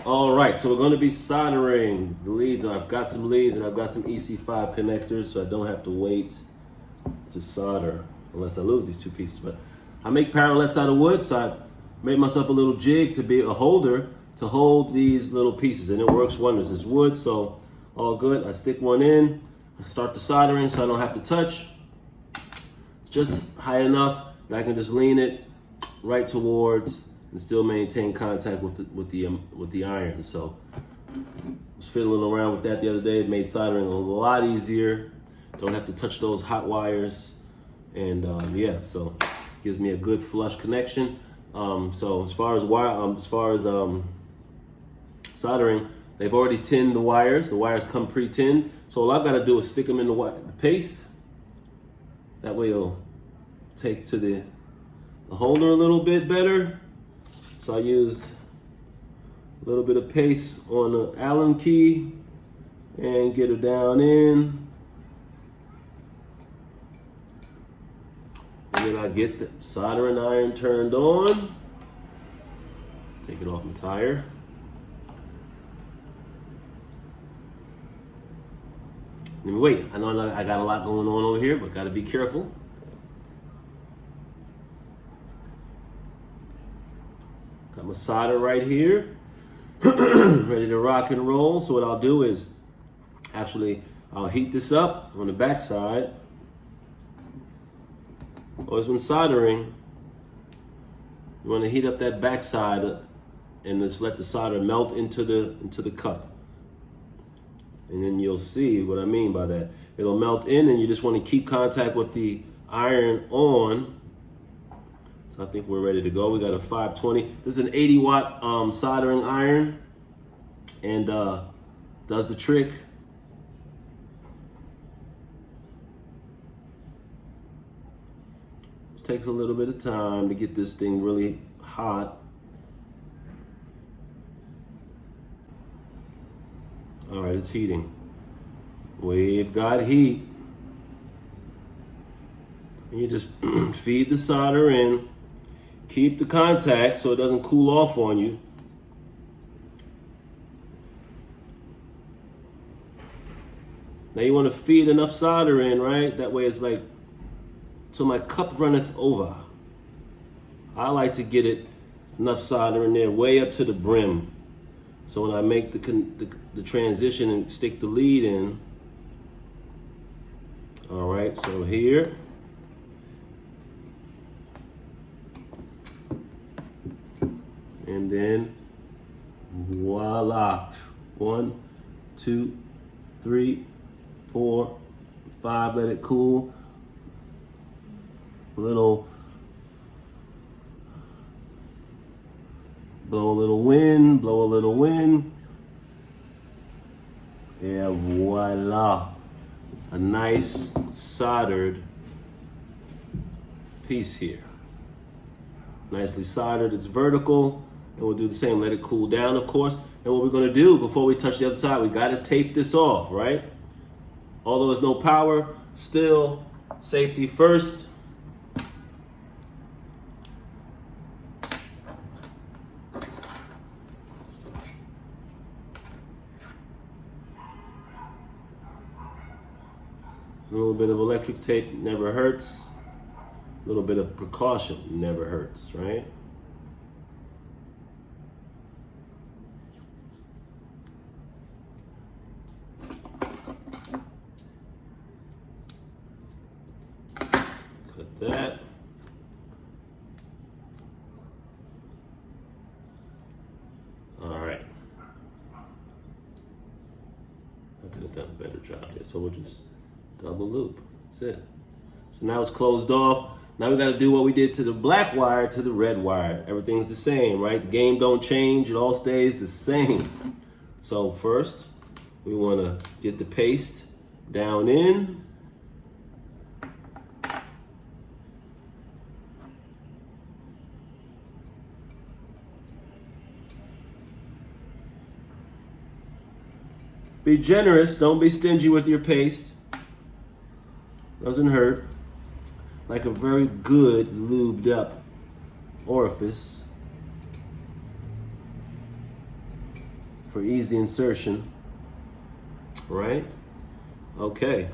All right, so we're going to be soldering the leads. I've got some leads and I've got some EC5 connectors, so I don't have to wait to solder unless I lose these two pieces. But I make parallettes out of wood, so I made myself a little jig to be a holder to hold these little pieces, and it works wonders. It's wood, so all good. I stick one in, I start the soldering so I don't have to touch. Just high enough that I can just lean it right towards and still maintain contact with the iron. So I was fiddling around with that the other day. It made soldering a lot easier. Don't have to touch those hot wires, and yeah, so gives me a good flush connection. So as far as soldering, they've already tinned the wires. The wires come pre-tinned. So all I've got to do is stick them in the paste. That way it'll take to the holder a little bit better. So I used a little bit of paste on the Allen key and get it down in. And then I get the soldering iron turned on. Take it off my tire. Let me wait. I know I got a lot going on over here, but got to be careful. Got my solder right here, ready to rock and roll. So what I'll do is, I'll heat this up on the back side. Always when soldering, you want to heat up that back side and just let the solder melt into the cup. And then you'll see what I mean by that. It'll melt in, and you just want to keep contact with the iron on. So I think we're ready to go. We got a 520. This is an 80-watt soldering iron, and does the trick. It takes a little bit of time to get this thing really hot. All right, it's heating. We've got heat. And you just feed the solder in. Keep the contact so it doesn't cool off on you. Now you want to feed enough solder in, right? That way it's like, till my cup runneth over. I like to get it enough solder in there way up to the brim. So when I make the transition and stick the lead in, all right, so here, and then voila. 1, 2, 3, 4, 5, let it cool. Blow a little wind, and voila, a nice soldered piece here. Nicely soldered, it's vertical, and we'll do the same, let it cool down, of course. And what we're gonna do before we touch the other side, we gotta tape this off, right? Although there's no power, still safety first. A little bit of electric tape never hurts. A little bit of precaution never hurts, right? Cut that. All right. I could have done a better job there, so we'll just double loop. That's it. So now it's closed off. Now we got to do what we did to the black wire to the red wire. Everything's the same, right? The game don't change. It all stays the same. So first, we want to get the paste down in. Be generous. Don't be stingy with your paste. Doesn't hurt. Like a very good lubed up orifice. for easy insertion, right? Okay,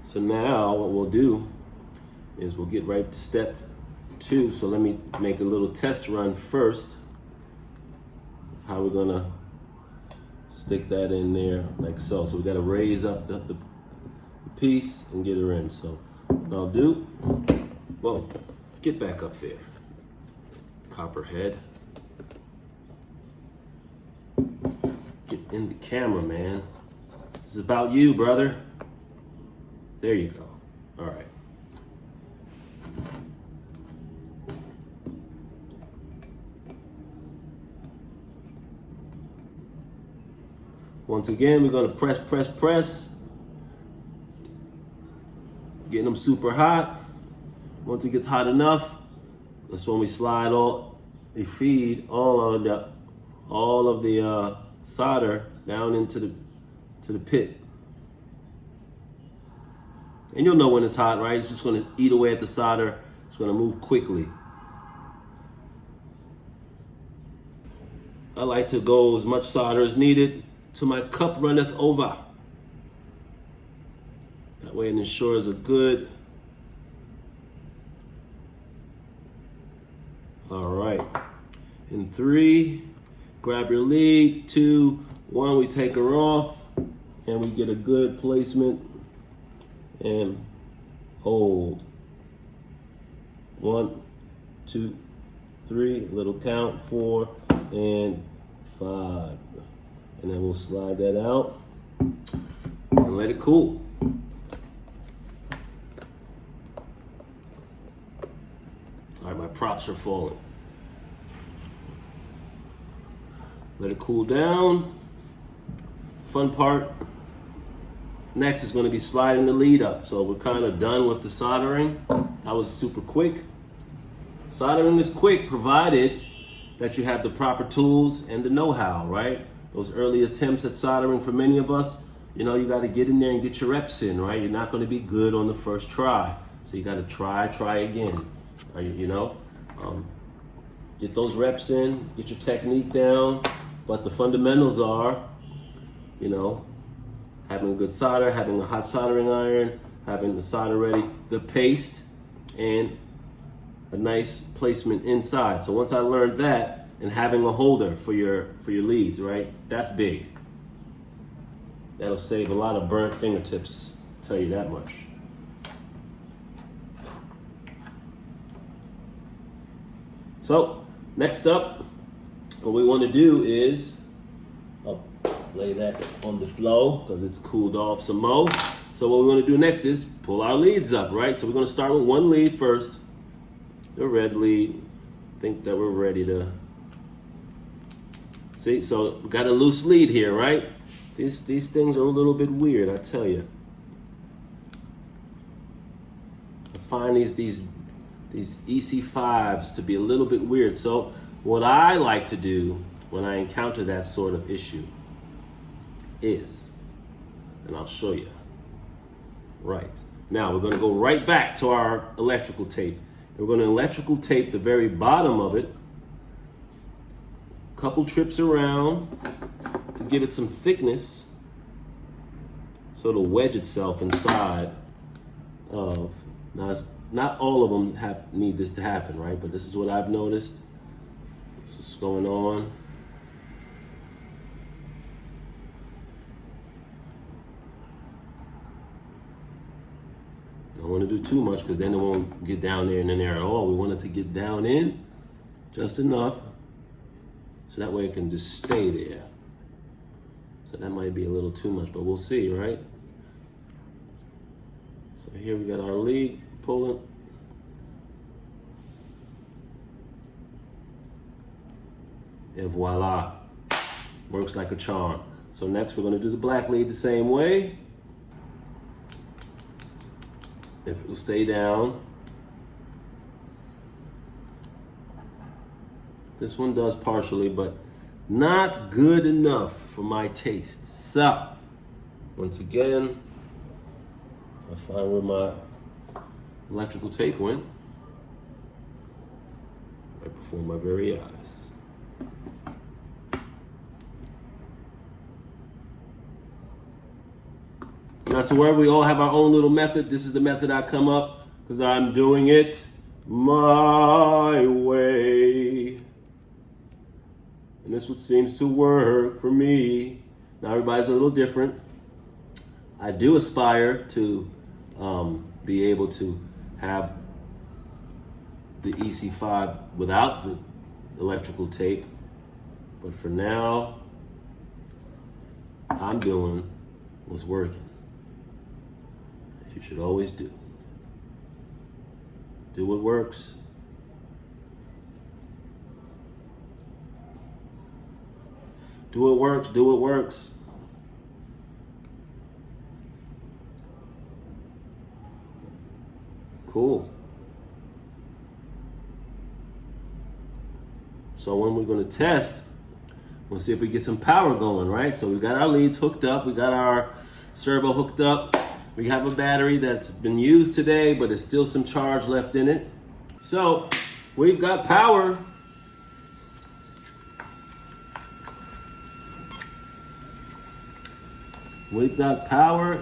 so now what we'll do is we'll get right to step 2. So let me make a little test run first. How we're gonna stick that in there like so. So we gotta raise up the piece and get her in. So what I'll do, whoa, get back up there, copperhead. Get in the camera, man. This is about you, brother. There you go. All right. Once again, we're gonna press, press, press. Getting them super hot. Once it gets hot enough, that's when we slide we feed all of the solder down into the pit. And you'll know when it's hot, right? It's just gonna eat away at the solder. It's gonna move quickly. I like to go as much solder as needed till my cup runneth over. That way it ensures a good. All right. In 3, grab your lead. 2, 1, we take her off and we get a good placement and hold. 1, 2, 3, little count, 4 and 5. And then we'll slide that out and let it cool. All right, my props are falling. Let it cool down. Fun part. Next is going to be sliding the lead up. So we're kind of done with the soldering. That was super quick. Soldering is quick provided that you have the proper tools and the know-how, right? Those early attempts at soldering for many of us, you know, you got to get in there and get your reps in, right? You're not going to be good on the first try. So you got to try again, you know? Get those reps in, get your technique down. But the fundamentals are, you know, having a good solder, having a hot soldering iron, having the solder ready, the paste, and a nice placement inside. So once I learned that, and having a holder for your leads, right? That's big. That'll save a lot of burnt fingertips, I'll tell you that much. So next up, what we want to do is lay that on the floor because it's cooled off some more. So what we want to do next is pull our leads up, right? So we're going to start with one lead first, the red lead. Think that we're ready to see. So we got a loose lead here, right? These things are a little bit weird, I tell you. I find these EC5s to be a little bit weird. So what I like to do when I encounter that sort of issue is, and I'll show you. Right. Now we're going to go right back to our electrical tape. We're going to electrical tape the very bottom of it. Couple trips around to give it some thickness so it'll wedge itself inside of. Now, not all of them need this to happen, right? But this is what I've noticed. This is going on. Don't want to do too much because then it won't get down there and in there at all. We want it to get down in just enough so that way it can just stay there. So that might be a little too much, but we'll see, right? So here we got our lead pulling. And voila, works like a charm. So next we're going to do the black lead the same way. If it will stay down. This one does partially, but not good enough for my taste. So, once again, I find where my electrical tape went right before my very eyes. Not to worry, we all have our own little method. This is the method I come up because I'm doing it my way. And this what seems to work for me. Now everybody's a little different. I do aspire to be able to have the EC5 without the electrical tape. But for now, I'm doing what's working. As you should always do. Do what works. Do what works, do what works. Cool. So when we're going to test, we'll see if we get some power going, right? So we got our leads hooked up. We got our servo hooked up. We have a battery that's been used today, but there's still some charge left in it. So we've got power. We've got power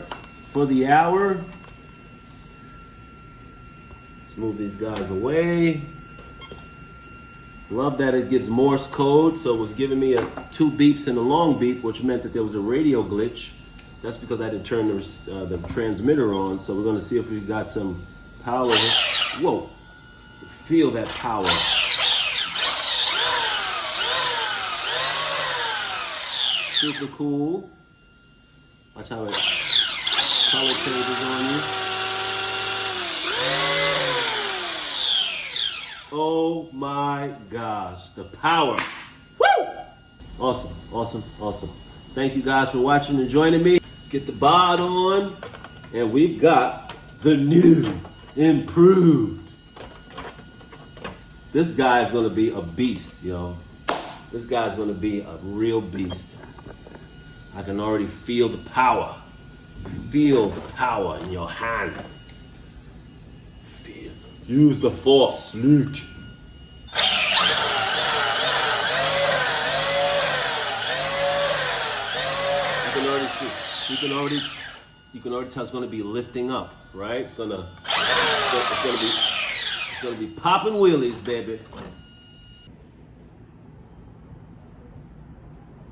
for the hour. Let's move these guys away. Love that it gives Morse code, so it was giving me 2 beeps and a long beep, which meant that there was a radio glitch. That's because I didn't turn the transmitter on, so we're gonna see if we got some power. Whoa, feel that power. Super cool. Watch how it color changes on you. Oh my gosh, the power. Woo! Awesome, awesome, awesome. Thank you guys for watching and joining me. Get the bod on, and we've got the new, improved. This guy's gonna be a beast, yo. This guy's gonna be a real beast. I can already feel the power. Feel the power in your hands. Feel. Use the force, Luke. You can already tell it's gonna be lifting up, right? It's gonna be popping wheelies, baby.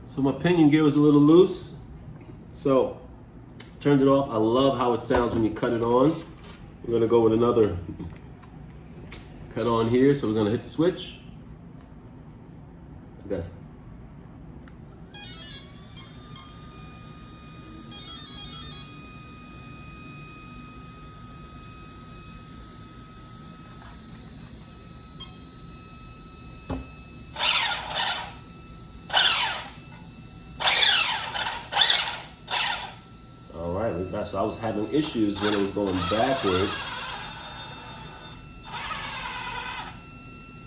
So my pinion gear was a little loose, so turned it off. I love how it sounds when you cut it on. We're gonna go with another cut on here, so we're gonna hit the switch. Okay. So I was having issues when it was going backward,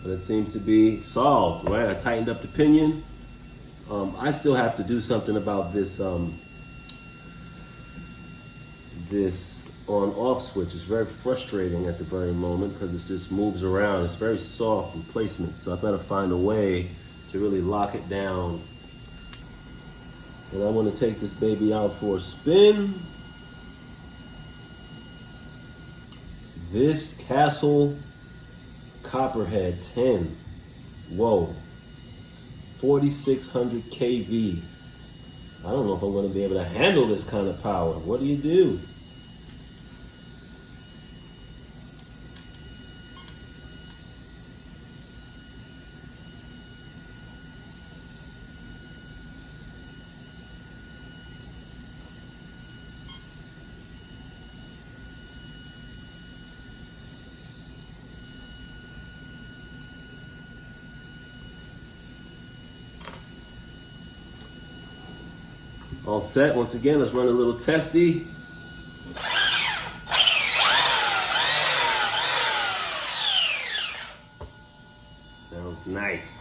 but it seems to be solved, right? I tightened up the pinion. I still have to do something about this this on-off switch. It's very frustrating at the very moment because it just moves around. It's very soft in placement, so I've got to find a way to really lock it down. And I want to take this baby out for a spin. This Castle Copperhead 10, whoa, 4,600 kV. I don't know if I'm going to be able to handle this kind of power. What do you do? All set. Once again, let's run a little testy. Sounds nice.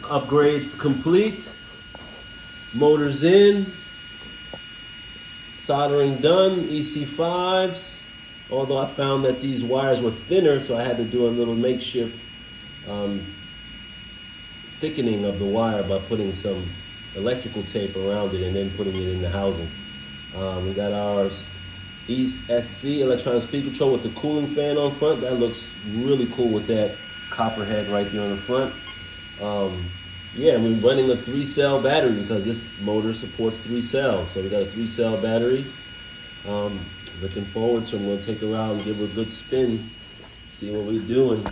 Upgrades complete. Motors in. Soldering done. EC5s. Although I found that these wires were thinner, so I had to do a little makeshift thickening of the wire by putting some electrical tape around it and then putting it in the housing. We got our East SC electronic speed control with the cooling fan on front. That looks really cool with that copperhead right there on the front. Yeah, we're running a 3-cell battery because this motor supports 3 cells. So we got a 3-cell battery. Looking forward to it. I'm going to take her out and give her a good spin, see what we're doing.